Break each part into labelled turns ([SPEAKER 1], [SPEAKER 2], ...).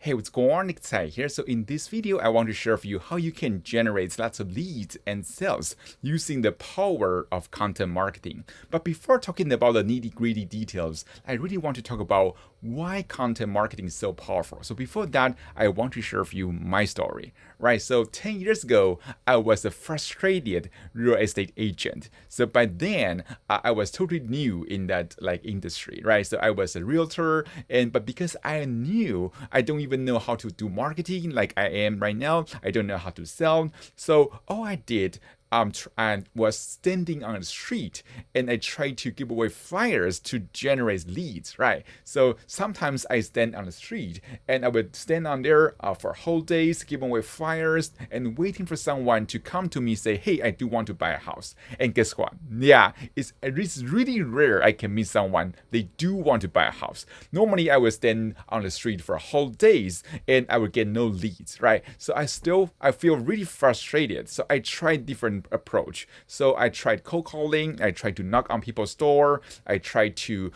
[SPEAKER 1] Hey, what's going on? It's Ty here. So in this video, I want to share with you how you can generate lots of leads and sales using the power of content marketing. But before talking about the nitty-gritty details, I really want to talk about why content marketing is so powerful. So before that, I want to share with you my story, right? So 10 years ago, I was a frustrated real estate agent. So by then, I was totally new in that industry, right? So I was a realtor, but because I knew I don't even know how to do marketing like I am right now, I don't know how to sell. So all I did and was standing on the street and I tried to give away flyers to generate leads, right? So sometimes I stand on the street and I would stand on there for whole days, giving away flyers and waiting for someone to come to me say, hey, I do want to buy a house. And guess what? Yeah, it's really rare I can meet someone, they do want to buy a house. Normally I would stand on the street for whole days and I would get no leads, right? So I feel really frustrated. So I tried different approach. So I tried cold calling, I tried to knock on people's door, I tried to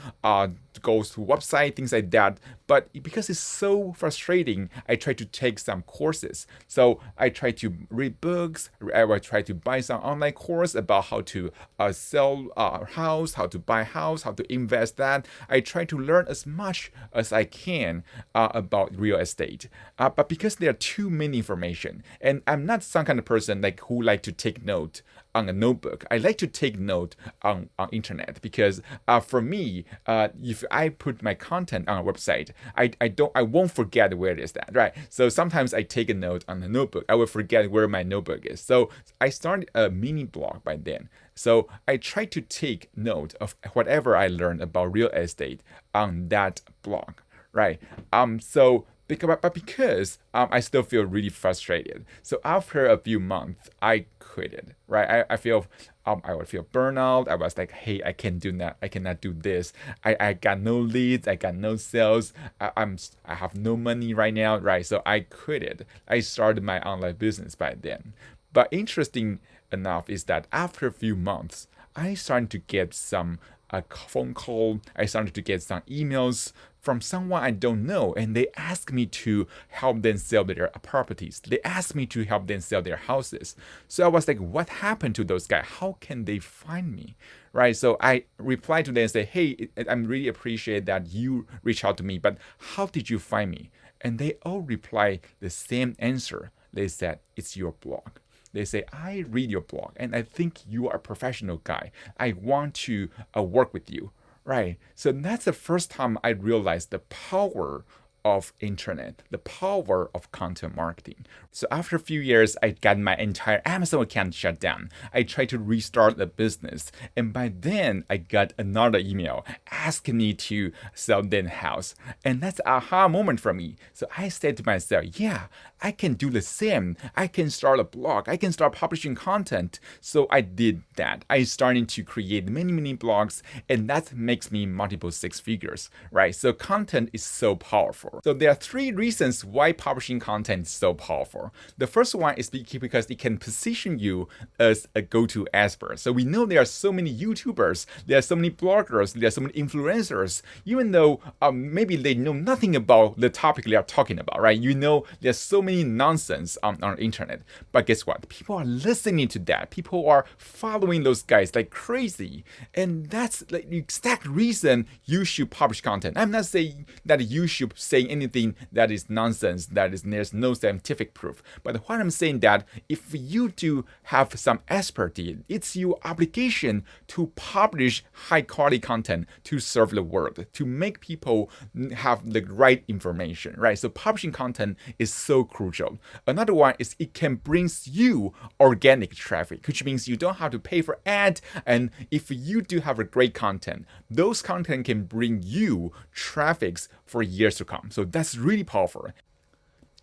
[SPEAKER 1] go to website, things like that. But because it's so frustrating, I tried to take some courses. So I tried to read books, I would try to buy some online course about how to sell a house, how to buy a house, how to invest that. I try to learn as much as I can about real estate. But because there are too many information, and I'm not some kind of person who like to take note on a notebook. I like to take note on internet because for me, if I put my content on a website, I won't forget where it is at, right? So sometimes I take a note on the notebook. I will forget where my notebook is. So I started a mini blog by then. So I try to take note of whatever I learned about real estate on that blog, right? Because I still feel really frustrated. So after a few months, I quit it, right? I feel I would feel burnout. I was like, hey, I can't do that. I cannot do this. I got no leads. I got no sales. I have no money right now, right? So I quit it. I started my online business by then. But interesting enough is that after a few months, I started to get some phone call. I started to get some emails from someone I don't know, and they ask me to help them sell their properties. They ask me to help them sell their houses. So I was like, what happened to those guys? How can they find me? Right? So I replied to them and say, hey, I really appreciate that you reached out to me, but how did you find me? And they all reply the same answer. They said, it's your blog. They say, I read your blog and I think you are a professional guy. I want to work with you, right? So that's the first time I realized the power of internet, the power of content marketing. So after a few years, I got my entire Amazon account shut down. I tried to restart the business. And by then, I got another email asking me to sell their house. And that's an aha moment for me. So I said to myself, yeah, I can do the same. I can start a blog. I can start publishing content. So I did that. I started to create many blogs, and that makes me multiple six figures, right? So content is so powerful. So there are three reasons why publishing content is so powerful. The first one is because it can position you as a go-to expert. So we know there are so many YouTubers, there are so many bloggers, there are so many influencers, even though maybe they know nothing about the topic they are talking about, right? You know, there's so many nonsense on the internet. But guess what? People are listening to that. People are following those guys like crazy. And that's the exact reason you should publish content. I'm not saying that you should say anything that is nonsense, there's no scientific proof. But what I'm saying that if you do have some expertise, it's your obligation to publish high quality content to serve the world, to make people have the right information, right? So publishing content is so crucial. Another one is it can bring you organic traffic, which means you don't have to pay for ad. And if you do have a great content, those content can bring you traffics for years to come. So that's really powerful.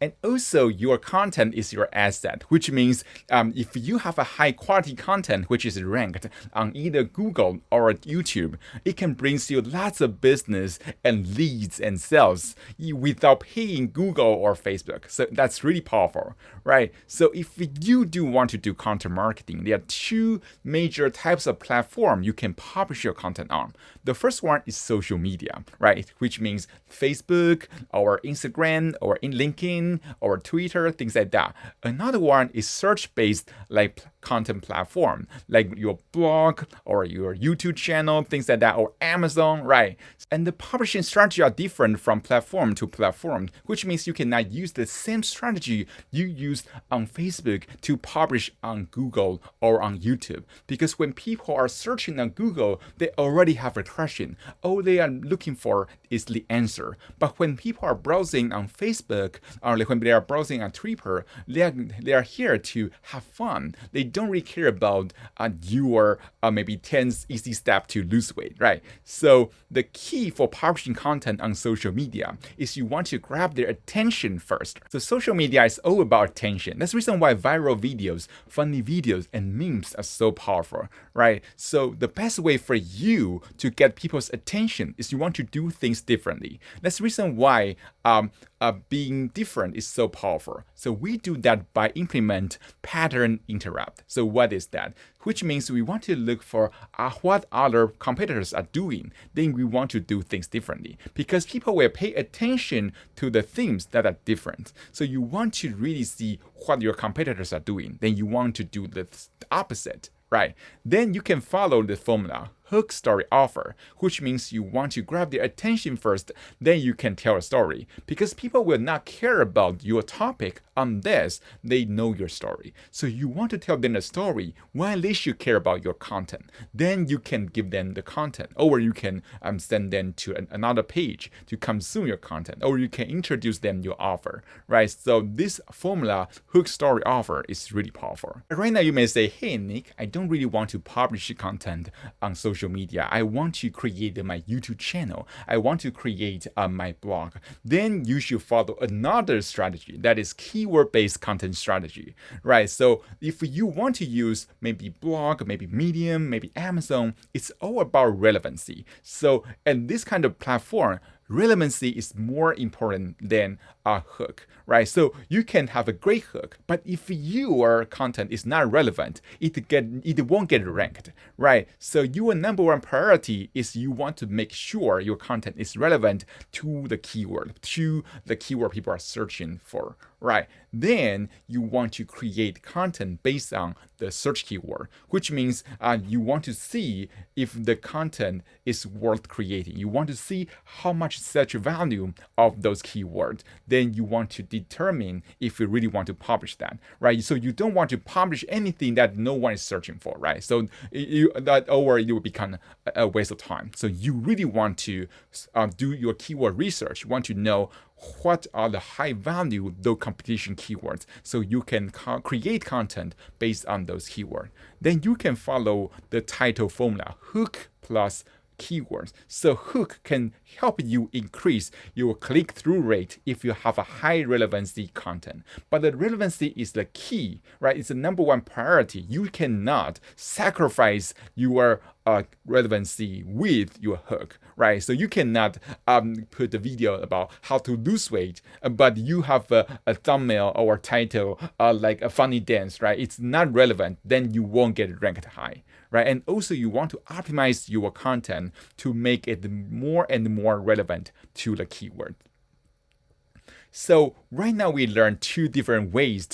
[SPEAKER 1] And also, your content is your asset, which means if you have a high quality content which is ranked on either Google or YouTube, it can bring you lots of business and leads and sales without paying Google or Facebook. So that's really powerful, right? So if you do want to do content marketing, there are two major types of platform you can publish your content on. The first one is social media, right? Which means Facebook or Instagram or in LinkedIn or Twitter, things like that. Another one is search-based like content platform, like your blog or your YouTube channel, things like that, or Amazon, right? And the publishing strategy are different from platform to platform, which means you cannot use the same strategy you use on Facebook to publish on Google or on YouTube. Because when people are searching on Google, they already have a question. All they are looking for is the answer. But when people are browsing on Facebook or when they are browsing on Twitter, they are here to have fun. They don't really care about your maybe 10 easy steps to lose weight, right? So the key for publishing content on social media is you want to grab their attention first. So social media is all about attention. That's the reason why viral videos, funny videos, and memes are so powerful, right? So the best way for you to get people's attention is you want to do things differently. That's the reason why being different is so powerful. So we do that by implement pattern interrupt. So what is that? Which means we want to look for what other competitors are doing. Then we want to do things differently because people will pay attention to the things that are different. So you want to really see what your competitors are doing. Then you want to do the opposite, right? Then you can follow the formula. Hook, story, offer, which means you want to grab their attention first, then you can tell a story. Because people will not care about your topic unless they know your story. So you want to tell them a story, why they should care about your content. Then you can give them the content, or you can send them to another page to consume your content, or you can introduce them your offer, right? So this formula, hook, story, offer, is really powerful. Right now you may say, hey Nick, I don't really want to publish content on social media. I want to create my YouTube channel. I want to create my blog. Then you should follow another strategy that is keyword-based content strategy, right? So if you want to use maybe blog, maybe Medium, maybe Amazon, it's all about relevancy. So and this kind of platform, relevancy is more important than a hook, right? So you can have a great hook, but if your content is not relevant, it won't get ranked, right? So your number one priority is you want to make sure your content is relevant to the keyword people are searching for, right? Then you want to create content based on the search keyword, which means you want to see if the content is worth creating. You want to see how much search value of those keywords. Then you want to determine if you really want to publish that, right? So you don't want to publish anything that no one is searching for, right? So it will become a waste of time. So you really want to do your keyword research. You want to know what are the high value low competition keywords so you can create content based on those keywords. Then you can follow the title formula, hook plus keywords. So hook can help you increase your click-through rate if you have a high relevancy content. But the relevancy is the key, right? It's the number one priority. You cannot sacrifice your relevancy with your hook, right? So you cannot put a video about how to lose weight, but you have a thumbnail or a title like a funny dance, right? It's not relevant, then you won't get ranked high, right? And also you want to optimize your content to make it more and more relevant to the keyword. So right now we learned two different ways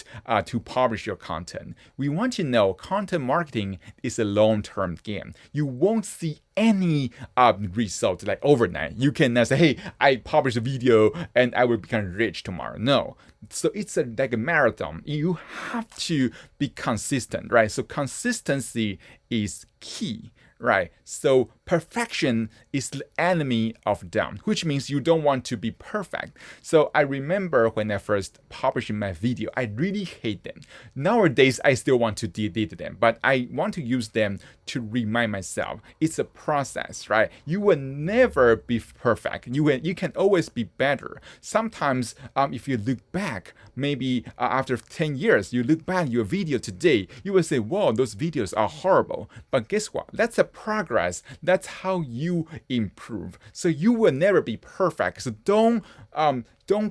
[SPEAKER 1] to publish your content. We want to know content marketing is a long-term game. You won't see any result like overnight. You cannot say, hey, I published a video and I will become rich tomorrow. No. So it's like a marathon. You have to be consistent, right? So consistency is key, right? So perfection is the enemy of done, which means you don't want to be perfect. So I remember when I first published my video, I really hate them. Nowadays, I still want to delete them, but I want to use them to remind myself it's a process, right? You will never be perfect. You can always be better. Sometimes, if you look back, maybe after 10 years, you look back at your video today, you will say, "Whoa, those videos are horrible." But guess what? That's a progress. That's how you improve. So you will never be perfect. So don't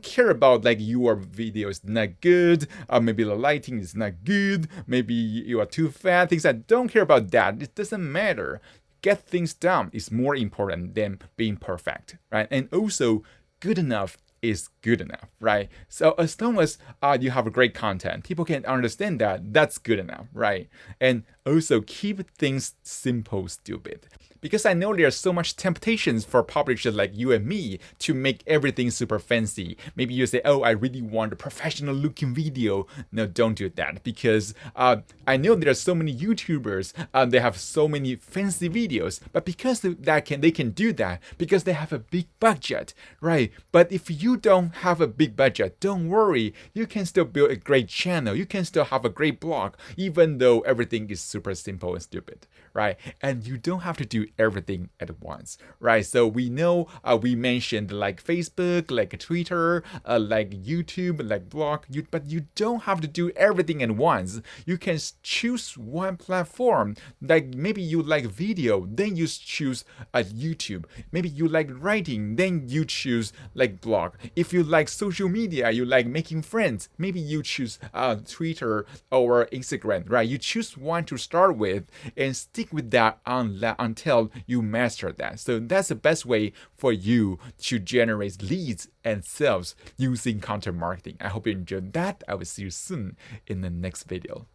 [SPEAKER 1] care about like your video is not good, maybe the lighting is not good, maybe you are too fat, things like that. Don't care about that. It doesn't matter. Get things done is more important than being perfect, right? And also, good enough is good enough, right? So as long as you have a great content, people can understand that that's good enough, right? And also keep things simple, stupid. Because I know there's so much temptations for publishers like you and me to make everything super fancy. Maybe you say, "Oh, I really want a professional looking video." No, don't do that, because I know there are so many YouTubers, they have so many fancy videos, but because they can do that because they have a big budget, right? But if you don't have a big budget, don't worry. You can still build a great channel. You can still have a great blog, even though everything is super simple and stupid, right? And you don't have to do everything at once, right? So we know we mentioned like Facebook, like Twitter, like YouTube, like blog, but you don't have to do everything at once. You can choose one platform. Like maybe you like video, then you choose YouTube. Maybe you like writing, then you choose like blog. If you like social media, you like making friends, maybe you choose Twitter or Instagram, right? You choose one to start with and stick with that until you master that. So that's the best way for you to generate leads and sales using content marketing. I hope you enjoyed that. I will see you soon in the next video.